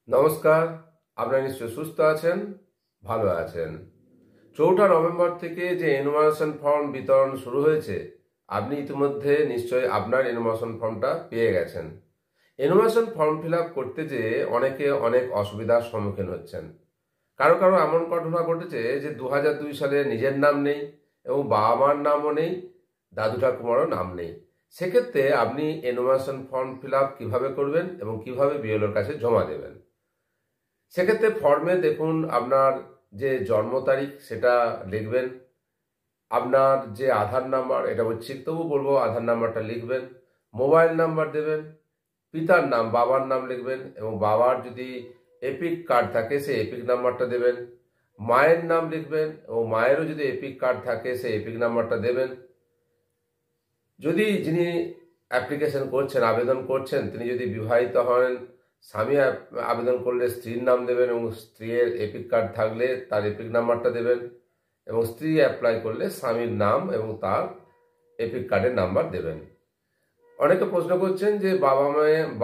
নমস্কার। আপনারা নিশ্চয়ই সুস্থ আছেন, ভালো আছেন। ৪ঠা নভেম্বর থেকে যে এনুমারেশন ফর্ম বিতরণ শুরু হয়েছে, আপনি ইতিমধ্যে নিশ্চয়ই আপনার এনুমারেশন ফর্মটা পেয়ে গেছেন। এনুমারেশন ফর্ম ফিল আপ করতে যেয়ে অনেকে অনেক অসুবিধার সম্মুখীন হচ্ছেন। কারো কারো এমন ঘটনা ঘটেছে যে ২০০২ সালে নিজের নাম নেই এবং বাবা মার নামও নেই, দাদু ঠাকুমারও নাম নেই। সেক্ষেত্রে আপনি এনুমারেশন ফর্ম ফিল আপ কীভাবে করবেন এবং কিভাবে বিএলওর কাছে জমা দেবেন। সেক্ষেত্রে ফর্মে দেখুন আপনার যে জন্ম তারিখ সেটা লিখবেন, আপনার যে আধার নাম্বার, এটা বলছি তবু বলবো আধার নাম্বারটা লিখবেন, মোবাইল নাম্বার দেবেন, পিতার নাম বাবার নাম লিখবেন এবং বাবার যদি এপিক কার্ড থাকে সেই এপিক নাম্বারটা দেবেন, মায়ের নাম লিখবেন এবং মায়েরও যদি এপিক কার্ড থাকে সেই এপিক নাম্বারটা দেবেন। যদি যিনি অ্যাপ্লিকেশন করছেন, আবেদন করছেন, তিনি যদি বিবাহিত হন, স্বামী আবেদন করলে স্ত্রীর নাম দেবেন এবং স্ত্রীর এপিক কার্ড থাকলে তার এপিক নাম্বারটা দেবেন এবং স্ত্রী অ্যাপ্লাই করলে স্বামীর নাম এবং তার এপিক কার্ডের নাম্বার দেবেন। অনেকে প্রশ্ন করছেন যে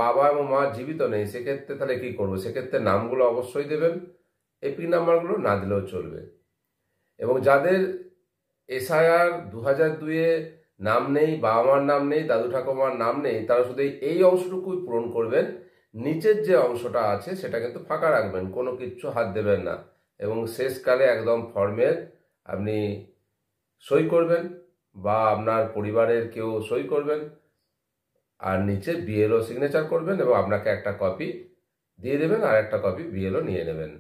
বাবা এবং মা জীবিত নেই, সেক্ষেত্রে তাহলে কী করবো? সেক্ষেত্রে নামগুলো অবশ্যই দেবেন, এপিক নাম্বারগুলো না দিলেও চলবে। এবং যাদের এসআইআর ২০০২-এ নাম নেই, বাবা মার নাম নেই, দাদু ঠাকুমার নাম নেই, তারা শুধু এই অংশটুকুই পূরণ করবেন। নিচের যে অংশটা আছে সেটা কিন্তু ফাঁকা রাখবেন, কোনো কিচ্ছু হাত দেবেন না এবং শেষকালে একদম ফর্মের আপনি সই করবেন বা আপনার পরিবারের কেউ সই করবেন আর নিচে বিএলও সিগনেচার করবেন এবং আপনাকে একটা কপি দিয়ে দেবেন আর একটা কপি বিএলও নিয়ে নেবেন।